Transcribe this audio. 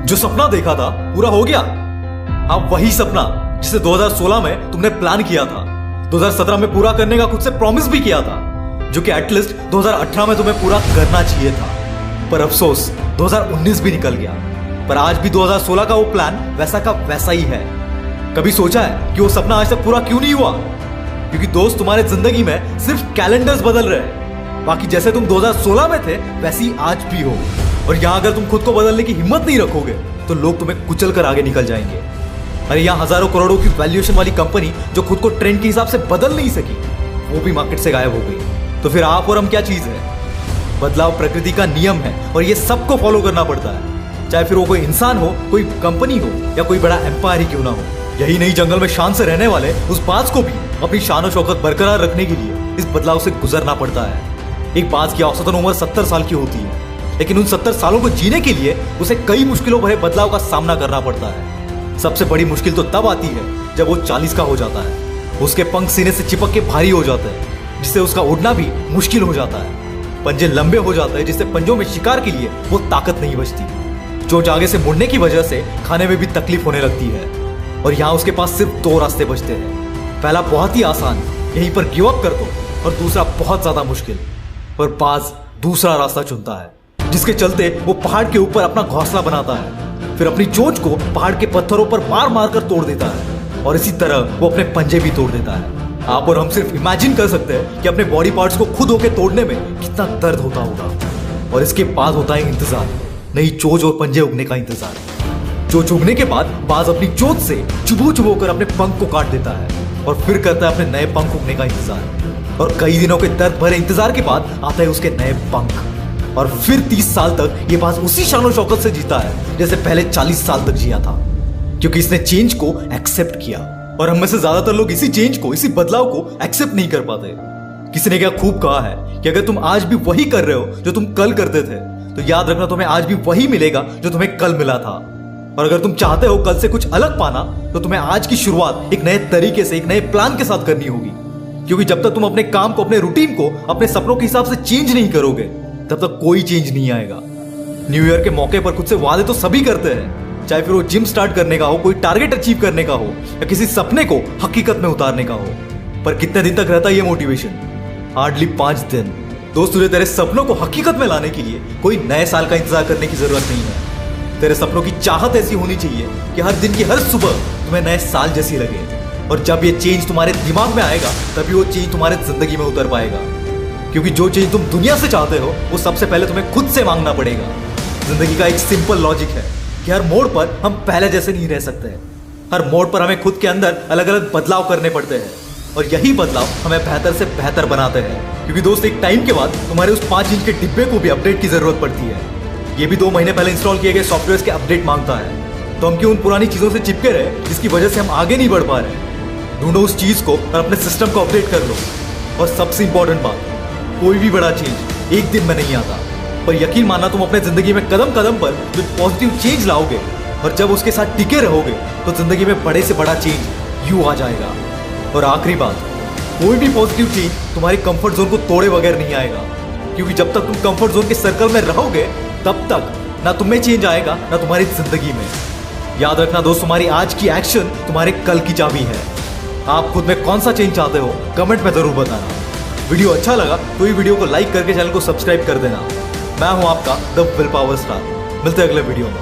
जो सपना देखा था पूरा हो गया। हाँ, वही सपना जिसे 2016 में तुमने प्लान किया था, 2017 में पूरा करने का खुद से प्रॉमिस भी किया था, जो कि एटलीस्ट 2018 में तुम्हें पूरा करना चाहिए था। पर अफसोस 2019 भी निकल गया। पर आज भी 2016 का वो प्लान वैसा का वैसा ही है। कभी सोचा है कि वो सपना आज तक पूरा क्यों नहीं हुआ? क्योंकि दोस्त, तुम्हारे जिंदगी में सिर्फ कैलेंडर्स बदल रहे हैं। बाकी जैसे तुम 2016 में थे वैसे ही आज भी हो। और यहाँ अगर तुम खुद को बदलने की हिम्मत नहीं रखोगे तो लोग तुम्हें कुचल कर आगे निकल जाएंगे। अरे यहाँ हजारों करोड़ों की वैल्यूएशन वाली कंपनी जो खुद को ट्रेंड के हिसाब से बदल नहीं सकी, वो भी मार्केट से गायब हो गई। तो फिर आप और हम क्या चीज है? बदलाव प्रकृति का नियम है और ये सबको फॉलो करना पड़ता है, चाहे फिर वो कोई इंसान हो, कोई कंपनी हो या कोई बड़ा एम्पायर ही क्यों ना हो। यही नहीं, जंगल में शान से रहने वाले उस बाज को भी अपनी शान और शौकत बरकरार रखने के लिए इस बदलाव से गुजरना पड़ता है। एक बाज की औसतन उम्र 70 साल की होती है, लेकिन उन 70 सालों को जीने के लिए उसे कई मुश्किलों भरे बदलाव का सामना करना पड़ता है। सबसे बड़ी मुश्किल तो तब आती है जब वो 40 का हो जाता है। उसके पंख सीने से चिपक के भारी हो जाते हैं, जिससे उसका उड़ना भी मुश्किल हो जाता है। पंजे लंबे हो जाते हैं, जिससे पंजों में शिकार के लिए वो ताकत नहीं बचती। चोंच आगे से मुड़ने की वजह से खाने में भी तकलीफ होने लगती है। और यहाँ उसके पास सिर्फ 2 रास्ते बचते हैं। पहला बहुत ही आसान, यहीं पर गिव अप कर दो, और दूसरा बहुत ज्यादा मुश्किल। पर बाज दूसरा रास्ता चुनता है, जिसके चलते वो पहाड़ के ऊपर अपना घोंसला बनाता है, फिर अपनी चोंच को पहाड़ के पत्थरों पर मार मार कर तोड़ देता है, और इसी तरह वो अपने पंजे भी तोड़ देता है। आप और हम सिर्फ इमेजिन कर सकते हैं कि अपने बॉडी पार्ट्स को खुद होके तोड़ने में कितना दर्द होता होगा। और इसके बाद होता है इंतजार, नई चोंच और पंजे उगने का इंतजार। चोंच उगने के बाद बाज अपनी चोंच से चुभो कर अपने पंख को काट देता है, और फिर करता है अपने नए पंख उगने का इंतजार। और कई दिनों के दर्द भरे इंतजार के बाद आता है उसके नए पंख। और फिर 30 साल तक ये बाज उसी शान और शौकत से जीता है जैसे पहले 40 साल तक जिया था, क्योंकि इसने चेंज को एक्सेप्ट किया। और हम में से ज्यादातर लोग इसी चेंज को, इसी बदलाव को एक्सेप्ट नहीं कर पाते। किसी ने क्या खूब कहा है कि अगर तुम आज भी वही कर रहे हो जो तुम कल करते थे, तो याद रखना तुम्हें आज भी वही मिलेगा जो तुम्हें कल मिला था। और अगर तुम चाहते हो कल से कुछ अलग पाना, तो तुम्हें आज की शुरुआत एक नए तरीके से, एक नए प्लान के साथ करनी होगी। क्योंकि जब तक तुम अपने काम को, अपने रूटीन को अपने सपनों के हिसाब से चेंज नहीं करोगे, तब तक कोई चेंज नहीं आएगा। न्यू ईयर के मौके पर खुद से वादे तो सभी करते हैं, चाहे फिर वो जिम स्टार्ट करने का हो, कोई टारगेट अचीव करने का हो, या किसी सपने को हकीकत में उतारने का हो। पर कितने दिन तक रहता है ये मोटिवेशन? हार्डली 5 दिन। दोस्त, तुझे तेरे सपनों को हकीकत में लाने के लिए कोई नए साल का इंतजार करने की जरूरत नहीं है। तेरे सपनों की चाहत ऐसी होनी चाहिए कि हर दिन की हर सुबह तुम्हें नए साल जैसी लगे। और जब ये चेंज तुम्हारे दिमाग में आएगा, तभी वो चेंज तुम्हारे जिंदगी में उतर पाएगा। क्योंकि जो चेंज तुम दुनिया से चाहते हो, वो सबसे पहले तुम्हें खुद से मांगना पड़ेगा। जिंदगी का एक सिंपल लॉजिक है कि हर मोड़ पर हम पहले जैसे नहीं रह सकते। हर मोड़ पर हमें खुद के अंदर अलग अलग बदलाव करने पड़ते हैं, और यही बदलाव हमें बेहतर से बेहतर बनाते हैं। क्योंकि दोस्त, एक टाइम के बाद तुम्हारे उस 5 इंच के डिब्बे को भी अपडेट की जरूरत पड़ती है। ये भी 2 महीने पहले इंस्टॉल किए गए सॉफ्टवेयर के अपडेट मांगता है। तो हम क्यों उन पुरानी चीजों से चिपके रहे जिसकी वजह से हम आगे नहीं बढ़ पा रहे? ढूंढो उस चीज को और अपने सिस्टम को अपडेट कर लो। और सबसे इंपॉर्टेंट बात, कोई भी बड़ा चेंज एक दिन में नहीं आता, पर यकीन मानना, तुम अपने जिंदगी में कदम कदम पर जो पॉजिटिव चेंज लाओगे और जब उसके साथ टिके रहोगे, तो जिंदगी में बड़े से बड़ा चेंज यूं आ जाएगा। और आखिरी बात, कोई भी पॉजिटिव चेंज तुम्हारी कंफर्ट जोन को तोड़े बगैर नहीं आएगा। क्योंकि जब तक तुम कंफर्ट जोन के सर्कल में रहोगे, तब तक ना तुम में चेंज आएगा, ना तुम्हारी जिंदगी में। याद रखना दोस्त, तुम्हारी आज की एक्शन तुम्हारे कल की चाबी है। आप खुद में कौन सा चेंज चाहते हो, कमेंट में जरूर बताना। वीडियो अच्छा लगा तो ये वीडियो को लाइक करके चैनल को सब्सक्राइब कर देना। मैं हूं आपका द विल पावर स्टार। मिलते हैं अगले वीडियो में।